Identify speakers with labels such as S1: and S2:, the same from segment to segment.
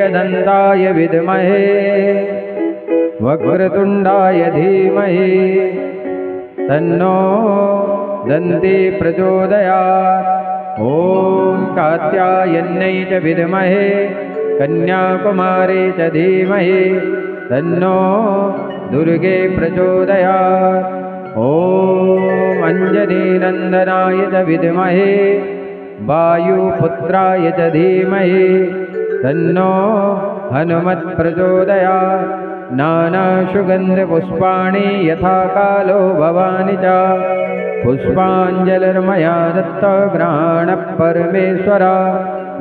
S1: एकदन्ताय विद्महे वक्रतुण्डाय धीमहि तन्नो दन्ती प्रचोदयात्। ॐ कात्यायन्यै च विद्महे कन्याकुमारी च धीमहि तन्नो दुर्गे प्रचोदयात्। ॐ अञ्जनीनन्दनाय च विद्महे वायुपुत्राय च धीमहि तन्नो हनुमत् प्रचोदयात्। नानासुगन्धपुष्पाणि यथा कालो भवानि च पुष्पाञ्जलिर्मया दत्तग्रहणः परमेश्वर।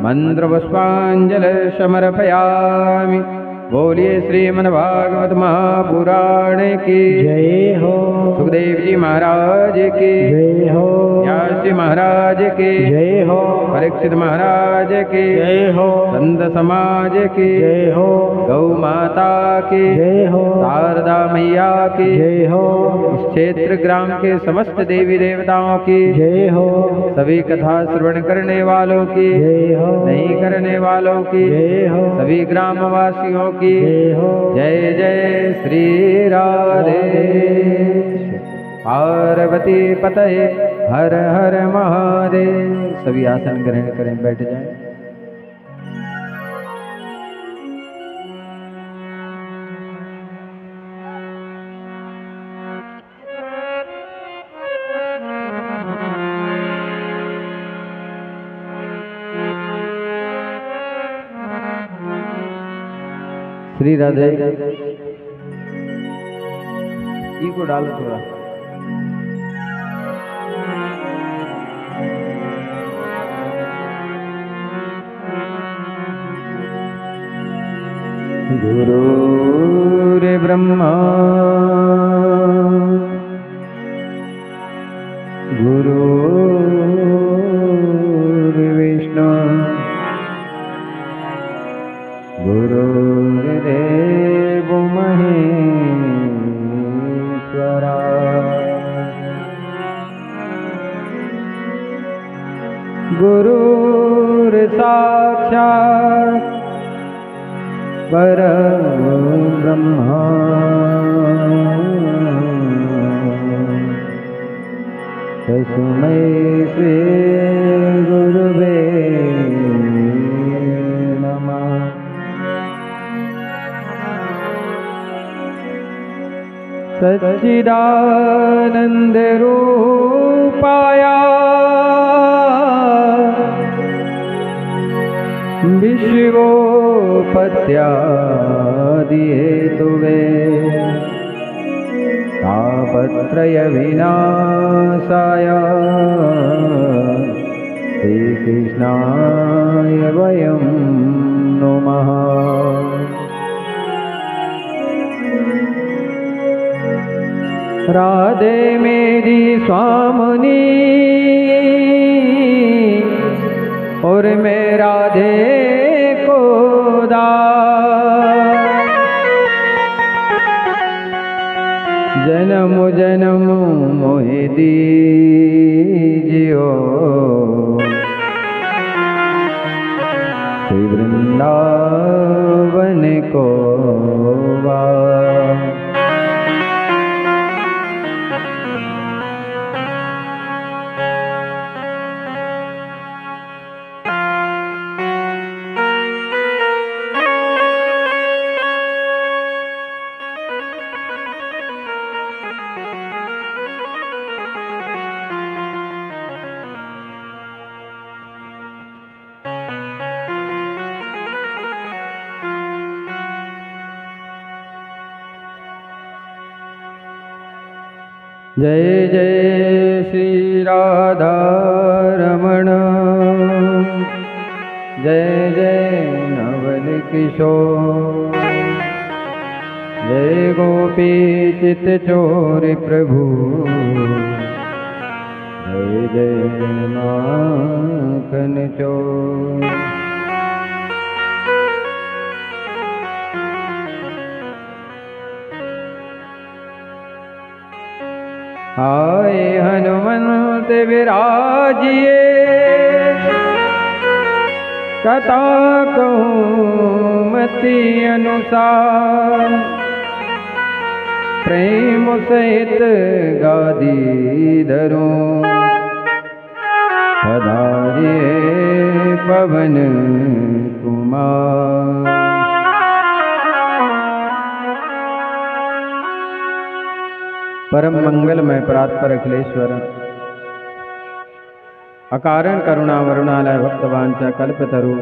S1: मन्त्रपुष्पाञ्जलिं समर्पयामि। बोलिए श्रीमद्भागवत महापुराण की जय हो। सुखदेव जी महाराज की जय हो। व्यास जी महाराज की जय हो। परीक्षित महाराज की जय हो। संत समाज की जय हो। गौ माता की जय हो। शारदा मैया की जय हो। इस क्षेत्र ग्राम के समस्त देवी देवताओं की जय हो। सभी कथा श्रवण करने वालों की जय हो। नहीं करने वालों की जय हो। सभी ग्रामवासियों की जय हो। जय जय श्री राधे। पार्वती पतये हर हर महादेव। सभी आसन ग्रहण करें, बैठ जाएं। श्री राधे। ई को डालो थोड़ा। गुरुर्ब्रह्मा गुरुर्विष्णु गुरुर्देवो महेश्वरा। गुरुर्साक्षात् परब्रह्मा तस्मै श्री गुरुवे नमः। सच्चिदानंद रूपाय विश्वोपत्यादि हेतुवे तापत्रय विनाशाय श्रीकृष्णाय वयं नमः। राधे मेरी स्वामिनी और मैं राधे को दास। जन्म जन्म मोहि दीजियो श्री वृंदावन को वास। जय जय श्री राधा रमण। जय जय नवल किशोर। जय गोपी चित चोर प्रभु। जय जय माखन चोर। आए हनुमंत विराजिए कथा कहूँ सुमति अनुसार प्रेम सहित गादी धरूं पधारे पवन कुमार। परम मंगलमय परात्पर अखिलेश्वर अकारण करुणा वरुणालय भक्तवांचा कल्पतरु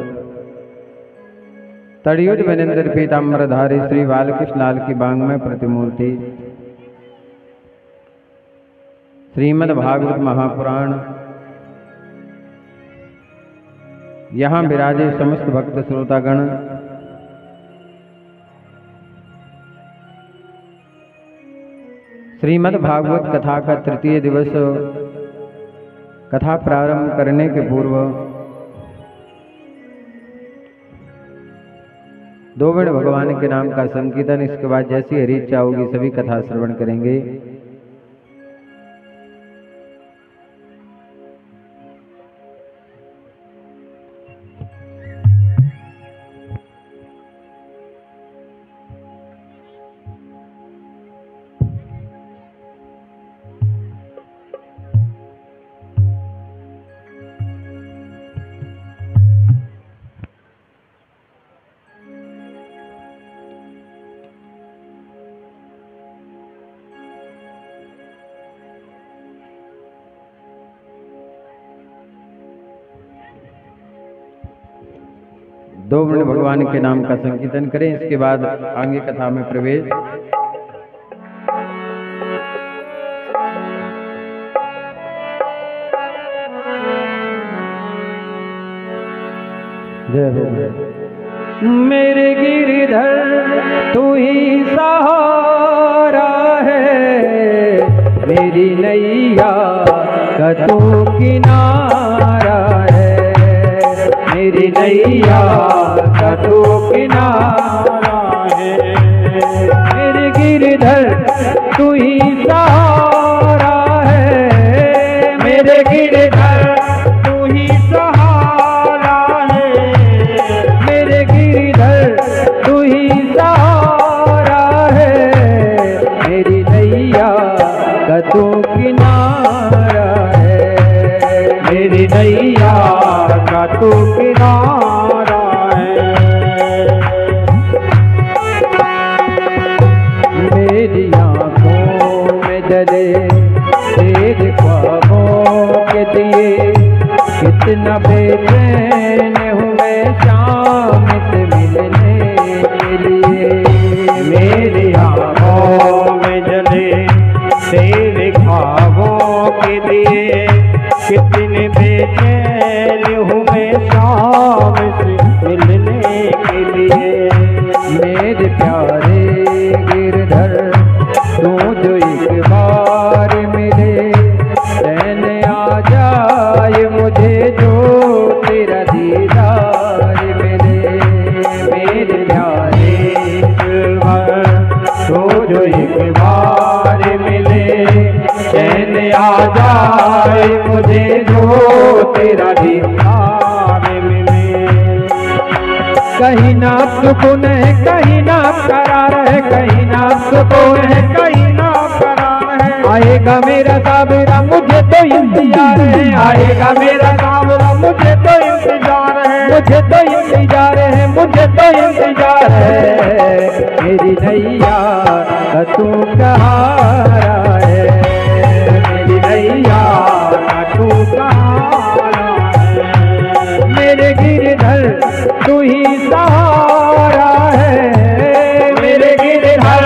S1: तड़युज विनेन्द्र पीताम्बरधारी श्री बालकृष्ण लाल की बांग्मय प्रतिमूर्ति श्रीमद् भागवत महापुराण यहाँ विराजे समस्त भक्त श्रोतागण। श्रीमद् भागवत कथा का तृतीय दिवस कथा प्रारंभ करने के पूर्व दो मिनट भगवान के नाम का संकीर्तन, इसके बाद जैसी हरि इच्छा होगी सभी कथा श्रवण करेंगे। दो मिनट भगवान के नाम का संकीर्तन करें, इसके बाद आगे कथा में प्रवेश। जय हो मेरे गिरधर तू ही सहारा है, मेरी नैया का तू किनारा है, मेरी नैया का तू किनारा है। मेरे गिरधर तू ही सहारा है, मेरे गिरधर तू ही सहारा है, मेरे गिरधर तू ही सहारा है, मेरी नैया का तू किनारा है, मेरी नैया का तू किनारा है। मेरी आँखों में जले तेरे ख्वाबों के दिए, कितना बेचैन हूँ मैं शाम से मिलने के लिए। मेरी आँखों में जले तेरे ख्वाबों के दिए, कितने बेचैन हूँ मैं शाम से मिलने के लिए। मेरे प्यारे गिरधर तू जो एक बार मिले, चैन आ जाए मुझे जो तेरा दीदार मिले। मेरे प्यारे गिरधर तू जो एक बार मिले, चैन आ जाए मुझे जो तेरा दीदार मिले। कहीं ना सुकून है कहीं ना करार है, कहीं ना सुकून है कहीं ना करार है। आएगा मेरा साबरा मुझे तो इंतजार है, आएगा मेरा साबरा मुझे तो इंतजार है, मुझे तो इंतजार है, मुझे तो इंतजार है। मेरी नैया का तू सहारा है, मेरी नैया का तू सहारा है। मेरे गिरधर तू ही सहारा है, मेरे गिरधर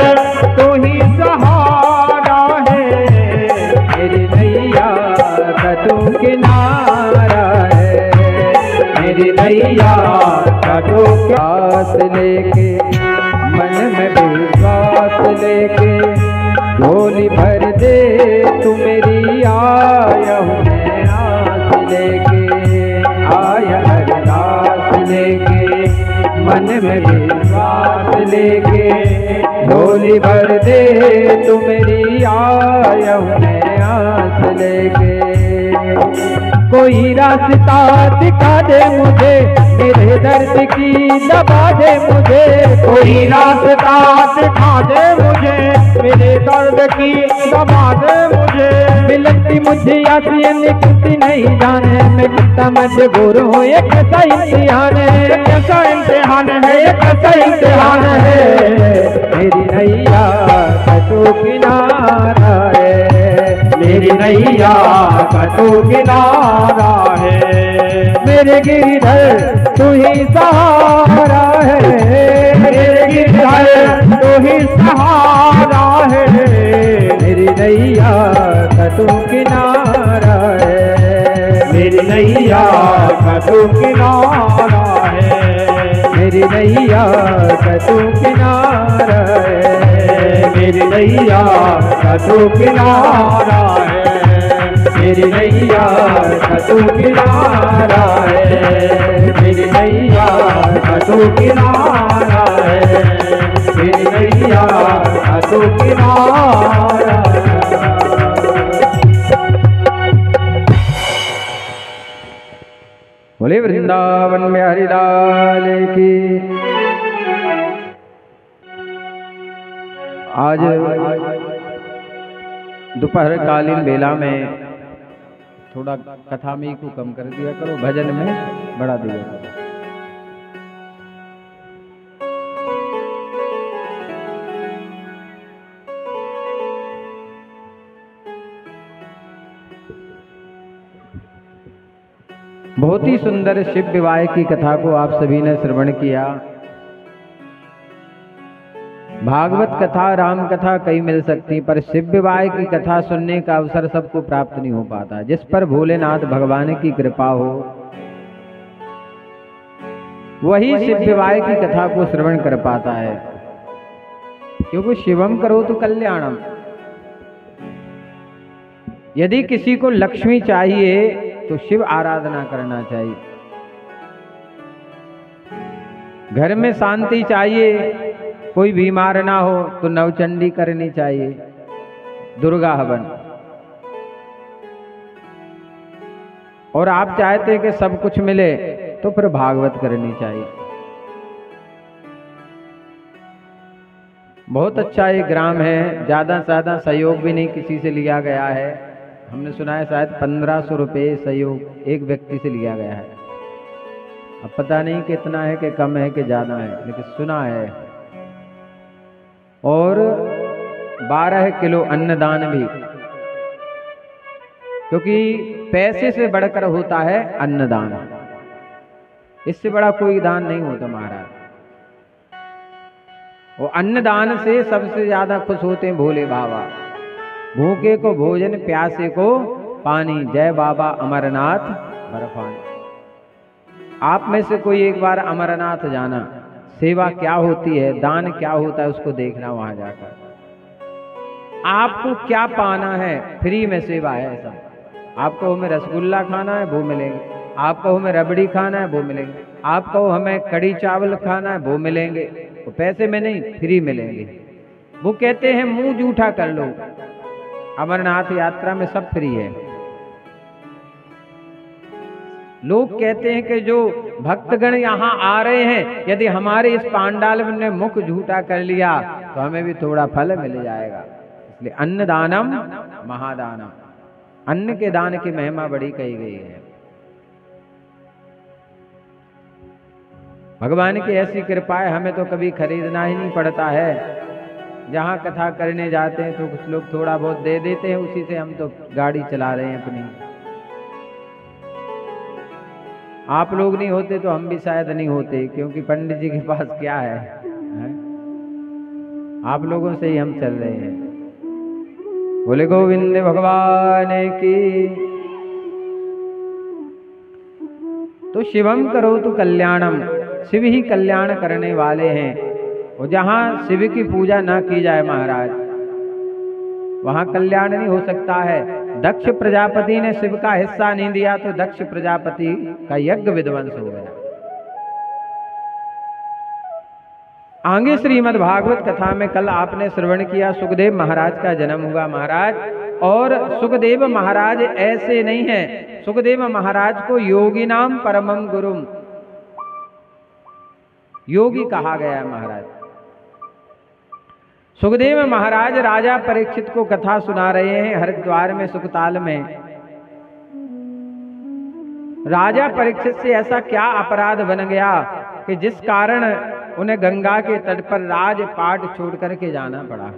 S1: तू ही सहारा है, मेरी नैया का तू किनारा है, मेरी नैया का तू आस लेके मन में विश्वास लेके झोली भर दे तू मेरी। आया हूँ मैं आस लेके, आया अरदास लेके मन में विश्वास लेके झोली भर दे तू मेरी। आया हूँ मैं आस लेके, कोई रास्ता दिखा दे मुझे, मेरे दर्द की दवा दे मुझे,
S2: कोई रास्ता दिखा दे मुझे, मेरे दर्द की दवा दे मुझे।
S1: मिलती मुझे आसियन कुछ नहीं जाने, मैं कितना मजबूर हूँ, ये कैसा इम्तिहान है,
S2: कैसा इम्तिहान है, ये कैसा इम्तिहान है।
S1: मेरी नैया का तू किनारा है,
S2: मेरी नैया का तू किनारा है।
S1: मेरे गिरधर तू ही सहारा है,
S2: मेरे गिरधर तू ही सहारा है।
S1: मेरी नैया का तू किनारा है,
S2: मेरी नैया का तू किनारा है।
S1: मेरी नैया का तू किनारा है,
S2: मेरी नैया का तू किनारा है। मेरी नैया का तू किनारा है। मेरी नैया का तू किनारा है। मेरी नैया का तू किनारा है।
S1: बोले वृंदावन बिहारी लाल की। आज दोपहर कालीन बेला में थोड़ा कथा में को कम कर दिया करो, भजन में बढ़ा दिया करो। बहुत ही सुंदर शिव विवाह की कथा को आप सभी ने श्रवण किया। भागवत कथा, राम कथा कई मिल सकती, पर शिव विवाह की कथा सुनने का अवसर सबको प्राप्त नहीं हो पाता। जिस पर भोलेनाथ भगवान की कृपा हो वही शिव विवाह की कथा को श्रवण कर पाता है, क्योंकि शिवम करो तो कल्याणम। यदि किसी को लक्ष्मी चाहिए तो शिव आराधना करना चाहिए। घर में शांति चाहिए, कोई बीमार ना हो तो नवचंडी करनी चाहिए, दुर्गा हवन। और आप चाहते हैं कि सब कुछ मिले तो फिर भागवत करनी चाहिए। बहुत अच्छा ये ग्राम है, ज्यादा से ज्यादा सहयोग भी नहीं किसी से लिया गया है। हमने सुना है शायद 1500 रुपये सहयोग एक व्यक्ति से लिया गया है। अब पता नहीं कितना है कि कम है कि ज्यादा है, लेकिन सुना है। और 12 किलो अन्नदान भी, क्योंकि पैसे से बढ़कर होता है अन्नदान, इससे बड़ा कोई दान नहीं होता महाराज। वो अन्नदान से सबसे ज्यादा खुश होते हैं भोले बाबा। भूखे को भोजन, प्यासे को पानी, जय बाबा अमरनाथ बर्फानी। आप में से कोई एक बार अमरनाथ जाना, सेवा क्या होती है, दान क्या होता है, उसको देखना वहां जाकर। आपको क्या पाना है, फ्री में सेवा है सब। आपको हमें रसगुल्ला खाना है वो मिलेंगे, आपको हमें रबड़ी खाना है वो मिलेंगे, आपको हमें कड़ी चावल खाना है वो मिलेंगे। वो पैसे में नहीं, फ्री मिलेंगे। वो कहते हैं मुंह जूठा कर लो, अमरनाथ यात्रा में सब फ्री है। लोग कहते हैं कि जो भक्तगण यहाँ आ रहे हैं, यदि हमारे इस पांडाल ने मुख झूठा कर लिया तो हमें भी थोड़ा फल मिल जाएगा। इसलिए अन्नदानम महादानम, अन्न के दान की महिमा बड़ी कही गई है। भगवान की ऐसी कृपा है, हमें तो कभी खरीदना ही नहीं पड़ता है। जहाँ कथा करने जाते हैं तो कुछ लोग थोड़ा बहुत दे देते हैं, उसी से हम तो गाड़ी चला रहे हैं अपनी। आप लोग नहीं होते तो हम भी शायद नहीं होते, क्योंकि पंडित जी के पास क्या है? आप लोगों से ही हम चल रहे हैं। बोले गोविंद भगवान की। तो शिवम करो तो कल्याणम, शिव ही कल्याण करने वाले हैं। और जहां शिव की पूजा ना की जाए महाराज, वहां कल्याण नहीं हो सकता है। दक्ष प्रजापति ने शिव का हिस्सा नहीं दिया तो दक्ष प्रजापति का यज्ञ विध्वंस हो गया। आगे श्रीमद् भागवत कथा में कल आपने श्रवण किया, सुखदेव महाराज का जन्म हुआ महाराज। और सुखदेव महाराज ऐसे नहीं है, सुखदेव महाराज को योगी नाम परमम गुरुम, योगी कहा गया है महाराज। सुखदेव महाराज राजा परीक्षित को कथा सुना रहे हैं हरिद्वार में सुखताल में। राजा परीक्षित से ऐसा क्या अपराध बन गया कि जिस कारण उन्हें गंगा के तट पर राजपाट छोड़ करके जाना पड़ा।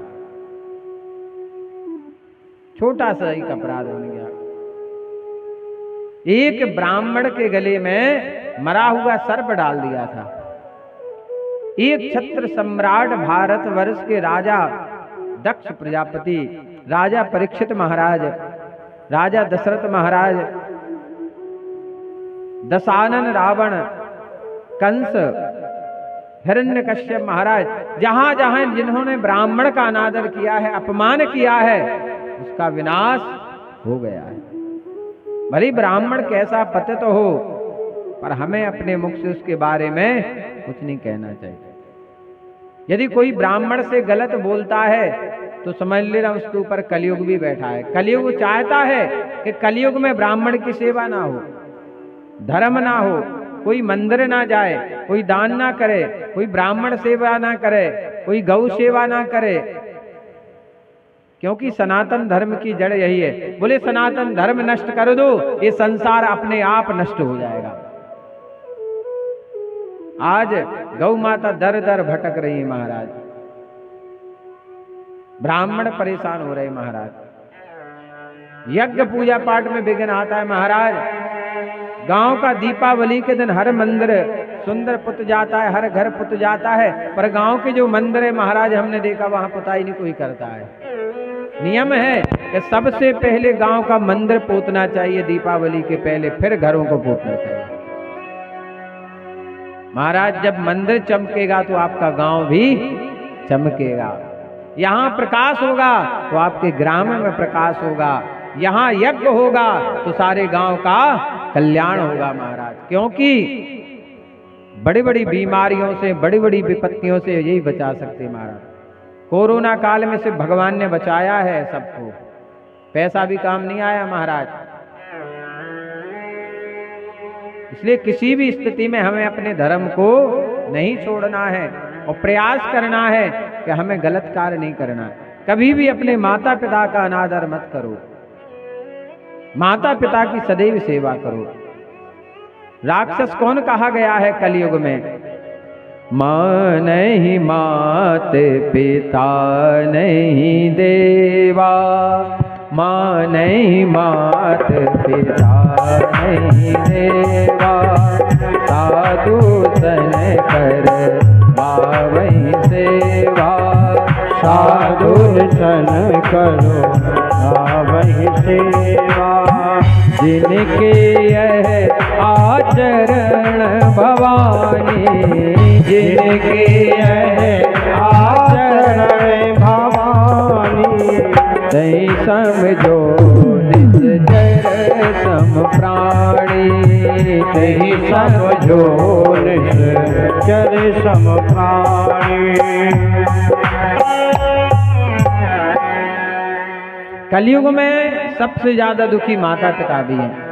S1: छोटा सा एक अपराध बन गया। एक ब्राह्मण के गले में मरा हुआ सर्प डाल दिया था। एक छत्र सम्राट भारतवर्ष के राजा दक्ष प्रजापति, राजा परीक्षित महाराज, राजा दशरथ महाराज, दशानन रावण, कंस, हिरण्यकश्यप महाराज, जहां जहां जिन्होंने ब्राह्मण का अनादर किया है, अपमान किया है, उसका विनाश हो गया है। भले ब्राह्मण कैसा पतित हो, पर हमें अपने मुख से उसके बारे में कुछ नहीं कहना चाहिए। यदि कोई ब्राह्मण से गलत बोलता है तो समझ लेना उसके ऊपर कलयुग भी बैठा है। कलयुग चाहता है कि कलयुग में ब्राह्मण की सेवा ना हो, धर्म ना हो, कोई मंदिर ना जाए, कोई दान ना करे, कोई ब्राह्मण सेवा ना करे, कोई गौ सेवा ना करे, क्योंकि सनातन धर्म की जड़ यही है। बोले सनातन धर्म नष्ट कर दो, ये संसार अपने आप नष्ट हो जाएगा। आज गौ माता दर दर भटक रही है महाराज, ब्राह्मण परेशान हो रहे महाराज। यज्ञ पूजा पाठ में विघ्न आता है महाराज। गांव का दीपावली के दिन हर मंदिर सुंदर पुत जाता है, हर घर पुत जाता है, पर गांव के जो मंदिर है महाराज हमने देखा वहां पुताई नहीं कोई करता है। नियम है कि सबसे पहले गांव का मंदिर पोतना चाहिए दीपावली के पहले, फिर घरों को पोतना चाहिए। महाराज जब मंदिर चमकेगा तो आपका गांव भी चमकेगा। यहाँ प्रकाश होगा तो आपके ग्राम में प्रकाश होगा। यहाँ यज्ञ होगा तो सारे गांव का कल्याण होगा महाराज। क्योंकि बड़ी बड़ी बीमारियों से, बड़ी बड़ी विपत्तियों से यही बचा सकते महाराज। कोरोना काल में से भगवान ने बचाया है सबको, पैसा भी काम नहीं आया महाराज। इसलिए किसी भी स्थिति में हमें अपने धर्म को नहीं छोड़ना है और प्रयास करना है कि हमें गलत कार्य नहीं करना। कभी भी अपने माता पिता का अनादर मत करो, माता पिता की सदैव सेवा करो। राक्षस कौन कहा गया है कलयुग में? मां नहीं मात पिता नहीं देवा, मां नहीं मात पिता नहीं देवा, साधु सन कर मावई सेवा,
S2: साधु सन करो मावई सेवा।
S1: जिनके यह आचरण भवानी,
S2: जिनके यह आचरण भवानी,
S1: तई समझो निज जर सम प्राणी,
S2: तई समझो निज जर सम प्राणी।
S1: कलयुग में सबसे ज्यादा दुखी माता पिता भी हैं।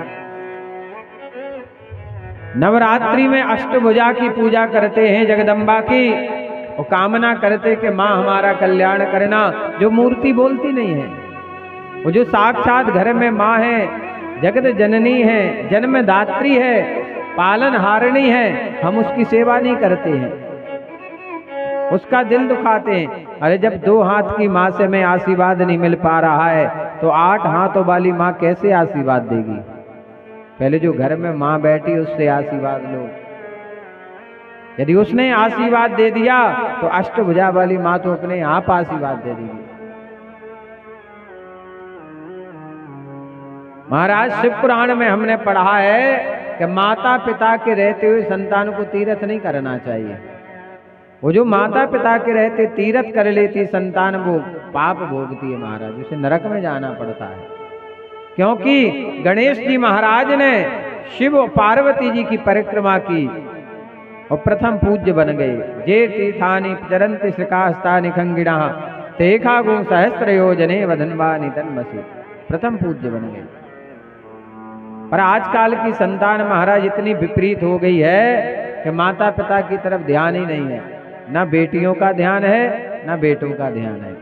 S1: नवरात्रि में अष्टभुजा की पूजा करते हैं जगदम्बा की, और कामना करते कि माँ हमारा कल्याण करना। जो मूर्ति बोलती नहीं है, वो जो साक्षात घर में माँ है, जगत जननी है, जन्मदात्री है, पालन हारिणी है, हम उसकी सेवा नहीं करते हैं, उसका दिल दुखाते हैं। अरे जब 2 हाथ की माँ से मैं आशीर्वाद नहीं मिल पा रहा है तो 8 हाथों वाली माँ कैसे आशीर्वाद देगी? पहले जो घर में माँ बैठी उससे आशीर्वाद लो। यदि उसने आशीर्वाद दे दिया तो अष्टभुजा वाली माँ तो अपने आप आशीर्वाद दे देगी। महाराज शिव पुराण में हमने पढ़ा है कि माता पिता के रहते हुए संतान को तीर्थ नहीं करना चाहिए। वो जो माता पिता के रहते तीर्थ कर लेती संतान, वो पाप भोगती है महाराज, उसे नरक में जाना पड़ता है। क्योंकि गणेश जी महाराज ने शिव और पार्वती जी की परिक्रमा की और प्रथम पूज्य बन गए। जे तीर्थानि चरन्ति श्रीकास्तानि खंगिणः तेखा गुण सहस्त्र योजने वधन्वानि तन्मसि, प्रथम पूज्य बन गए। पर आजकल की संतान महाराज इतनी विपरीत हो गई है कि माता पिता की तरफ ध्यान ही नहीं है, ना बेटियों का ध्यान है ना बेटों का ध्यान है।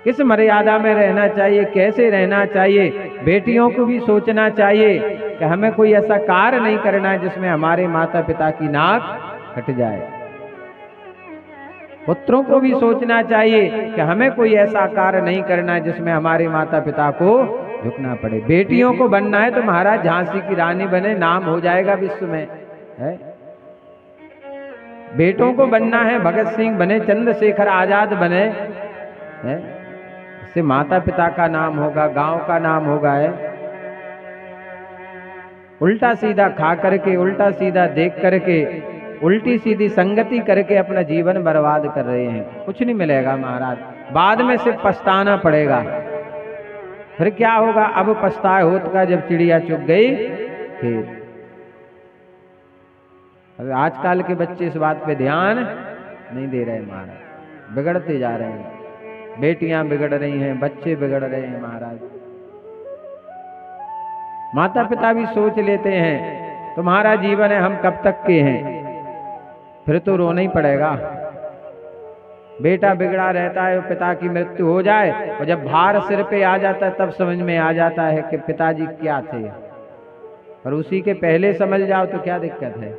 S1: किस मर्यादा में रहना चाहिए, कैसे रहना चाहिए, बेटियों को भी सोचना चाहिए कि हमें कोई ऐसा कार्य नहीं करना है जिसमें हमारे माता पिता की नाक कट जाए। पुत्रों को भी सोचना चाहिए कि हमें कोई ऐसा कार्य नहीं करना है जिसमें हमारे माता पिता को झुकना पड़े। बेटियों को बनना है तो महाराज झांसी की रानी बने, नाम हो जाएगा विश्व में, है। बेटों को बनना है भगत सिंह बने, चंद्रशेखर आजाद बने, है। इससे माता पिता का नाम होगा, गांव का नाम होगा, है। उल्टा सीधा खा करके, उल्टा सीधा देख करके, उल्टी सीधी संगति करके अपना जीवन बर्बाद कर रहे हैं। कुछ नहीं मिलेगा महाराज, बाद में सिर्फ पछताना पड़ेगा। फिर क्या होगा, अब पछताए होत का जब चिड़िया चुग गई खेत। अब आजकल के बच्चे इस बात पे ध्यान नहीं दे रहे महाराज, बिगड़ते जा रहे हैं। बेटियां बिगड़ रही हैं, बच्चे बिगड़ रहे हैं महाराज। माता पिता भी सोच लेते हैं तुम्हारा जीवन है, हम कब तक के हैं, फिर तो रोना ही पड़ेगा। बेटा बिगड़ा रहता है, पिता की मृत्यु हो जाए और जब भार सिर पे आ जाता है तब समझ में आ जाता है कि पिताजी क्या थे, और उसी के पहले समझ जाओ तो क्या दिक्कत है।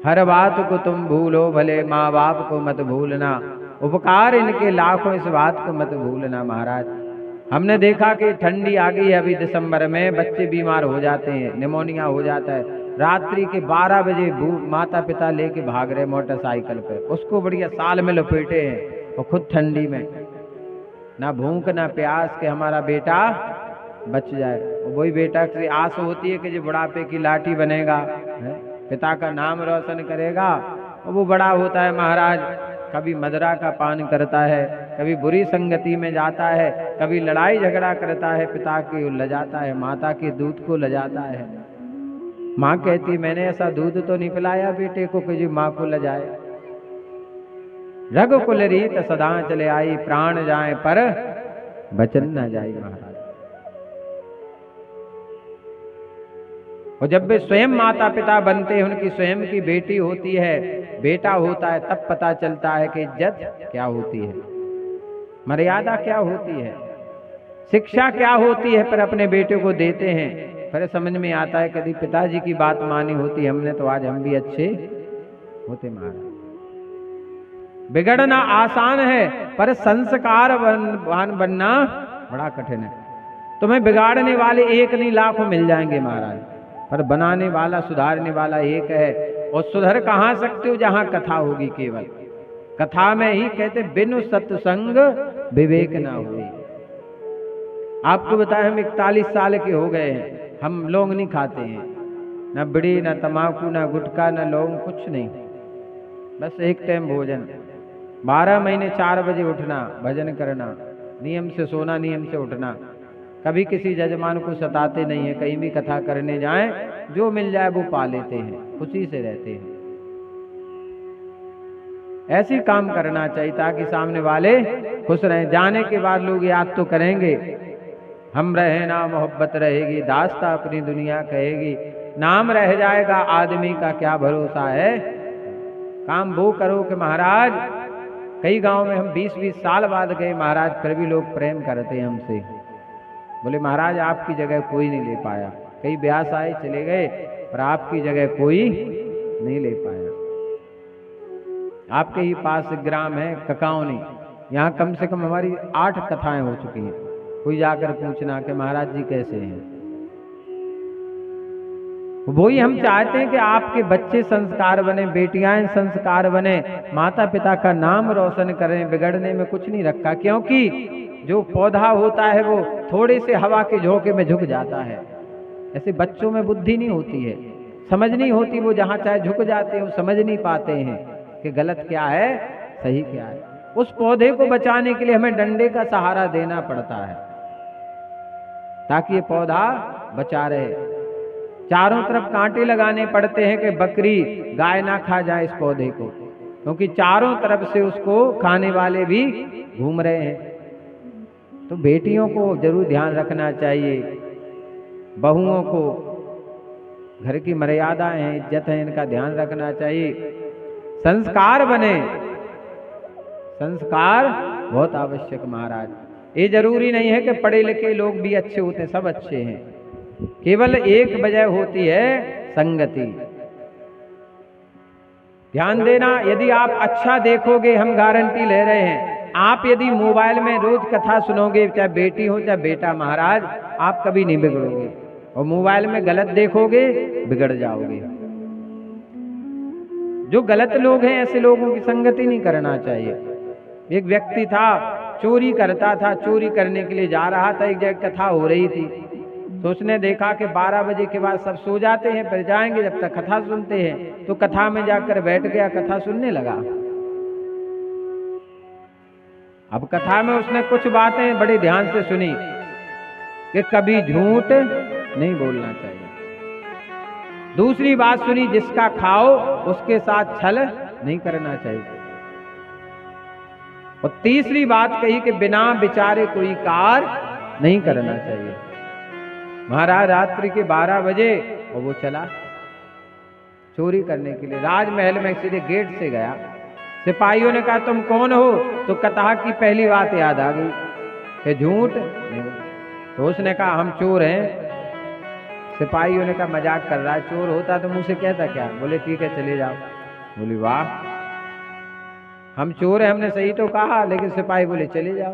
S1: हर बात को तुम भूलो भले, माँ बाप को मत भूलना, उपकार इनके लाखों, इस बात को मत भूलना महाराज। हमने देखा कि ठंडी आ गई है अभी दिसंबर में, बच्चे बीमार हो जाते हैं, निमोनिया हो जाता है। रात्रि के 12 बजे माता पिता लेके भाग रहे मोटरसाइकिल पे, उसको बढ़िया साल में लपेटे हैं और खुद ठंडी में, ना भूख ना प्यास के हमारा बेटा बच जाए। और वही बेटा की आस होती है कि जो बुढ़ापे की लाठी बनेगा, है? पिता का नाम रोशन करेगा, और वो बड़ा होता है महाराज, कभी मदरा का पान करता है, कभी बुरी संगति में जाता है, कभी लड़ाई झगड़ा करता है, पिता को लजाता है, माता के दूध को लजाता है। माँ कहती मैंने ऐसा दूध तो नहीं पिलाया बेटे को कि जो माँ को लजाए। रघुकुल रीत सदा चले आई, प्राण जाए पर बचन न जाए महाराज। और जब वे स्वयं माता पिता बनते हैं, उनकी स्वयं की बेटी होती है, बेटा होता है, तब पता चलता है कि इज्जत क्या होती है, मर्यादा क्या होती है, शिक्षा क्या होती है। पर अपने बेटे को देते हैं, फिर समझ में आता है कभी पिताजी की बात मानी होती हमने तो आज हम भी अच्छे होते महाराज। बिगड़ना आसान है पर संस्कारवान बनना बड़ा कठिन है। तुम्हें बिगाड़ने वाले एक नहीं लाखों मिल जाएंगे महाराज, पर बनाने वाला सुधारने वाला एक है। और सुधर कहाँ सकते हो, जहां कथा होगी। केवल कथा में ही कहते बिनु सत्संग विवेक ना हुई। आपको बताया हम 41 साल के हो गए हैं, हम लौंग नहीं खाते हैं, ना बीड़ी ना तम्बाकू ना गुटखा ना लौंग, कुछ नहीं, बस एक टाइम भोजन। 12 महीने 4 बजे उठना, भजन करना, नियम से सोना, नियम से उठना, कभी किसी जजमान को सताते नहीं है। कहीं भी कथा करने जाएं, जो मिल जाए वो पा लेते हैं, खुशी से रहते हैं। ऐसी काम करना चाहिए ताकि सामने वाले खुश रहें। जाने के बाद लोग याद तो करेंगे, हम रहे ना मोहब्बत रहेगी, दास्ता अपनी दुनिया कहेगी, नाम रह जाएगा आदमी का क्या भरोसा है। काम वो करो कि महाराज, कई गांव में हम 20-20 साल बाद गए महाराज, फिर भी लोग प्रेम करते हैं हमसे। बोले महाराज आपकी जगह कोई नहीं ले पाया, कई ब्यास आए चले गए, पर आपकी जगह कोई नहीं ले पाया। आपके ही पास ग्राम है ककाउनी, यहाँ कम से कम हमारी 8 कथाएं हो चुकी हैं। कोई जाकर पूछना कि महाराज जी कैसे हैं। वही हम चाहते हैं कि आपके बच्चे संस्कार बने, बेटियां संस्कार बने, माता पिता का नाम रोशन करें। बिगड़ने में कुछ नहीं रखा, क्योंकि जो पौधा होता है वो थोड़े से हवा के झोंके में झुक जाता है। ऐसे बच्चों में बुद्धि नहीं होती है, समझ नहीं होती, वो जहां चाहे झुक जाते हैं, वो समझ नहीं पाते हैं कि गलत क्या है सही क्या है। उस पौधे को बचाने के लिए हमें डंडे का सहारा देना पड़ता है ताकि ये पौधा बचा रहे। चारों तरफ कांटे लगाने पड़ते हैं कि बकरी गाय ना खा जाए इस पौधे को, क्योंकि चारों तरफ से उसको खाने वाले भी घूम रहे हैं। तो बेटियों को जरूर ध्यान रखना चाहिए बहुओं को घर की मर्यादाएं हैं, इज्जत है, इनका ध्यान रखना चाहिए। संस्कार बने, संस्कार बहुत आवश्यक महाराज। ये जरूरी नहीं है कि पढ़े लिखे लोग भी अच्छे होते, सब अच्छे हैं, केवल एक वजह होती है संगति। ध्यान देना, यदि आप अच्छा देखोगे, हम गारंटी ले रहे हैं, आप यदि मोबाइल में रोज कथा सुनोगे, चाहे बेटी हो चाहे बेटा महाराज, आप कभी नहीं बिगड़ोगे। और मोबाइल में गलत देखोगे, बिगड़ जाओगे। जो गलत लोग हैं, ऐसे लोगों की संगति नहीं करना चाहिए। एक व्यक्ति था, चोरी करता था, चोरी करने के लिए जा रहा था, एक जगह कथा हो रही थी, तो उसने देखा कि 12 बजे के बाद सब सो जाते हैं, फिर जाएंगे, जब तक कथा सुनते हैं, तो कथा में जाकर बैठ गया, कथा सुनने लगा। अब कथा में उसने कुछ बातें बड़े ध्यान से सुनी कि कभी झूठ नहीं बोलना चाहिए। दूसरी बात सुनी, जिसका खाओ उसके साथ छल नहीं करना चाहिए। और तीसरी बात कही कि बिना विचारे कोई कार नहीं करना चाहिए। महाराज रात्रि के 12 बजे और वो चला चोरी करने के लिए। राजमहल में सीधे गेट से गया। सिपाहियों ने कहा तुम कौन हो? तो कथा की पहली बात याद आ गई कि झूठ नहीं। तो उसने कहा हम चोर हैं। सिपाहियों ने कहा मजाक कर रहा है, चोर होता तो मुझसे कहता क्या? बोले ठीक है चले जाओ। बोली वाह, हम चोर हैं, हमने सही तो कहा, लेकिन सिपाही बोले चले जाओ।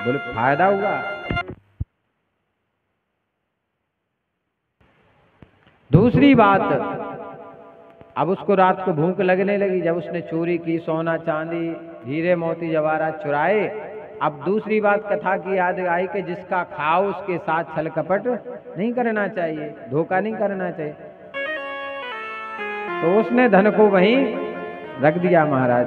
S1: बोले फायदा हुआ। दूसरी बात, अब उसको रात को भूख लगने लगी। जब उसने चोरी की, सोना चांदी हीरे मोती जवाहरात चुराए, अब दूसरी बात कथा की याद आई कि जिसका खाओ उसके साथ छल कपट नहीं करना चाहिए, धोखा नहीं करना चाहिए। तो उसने धन को वहीं रख दिया महाराज।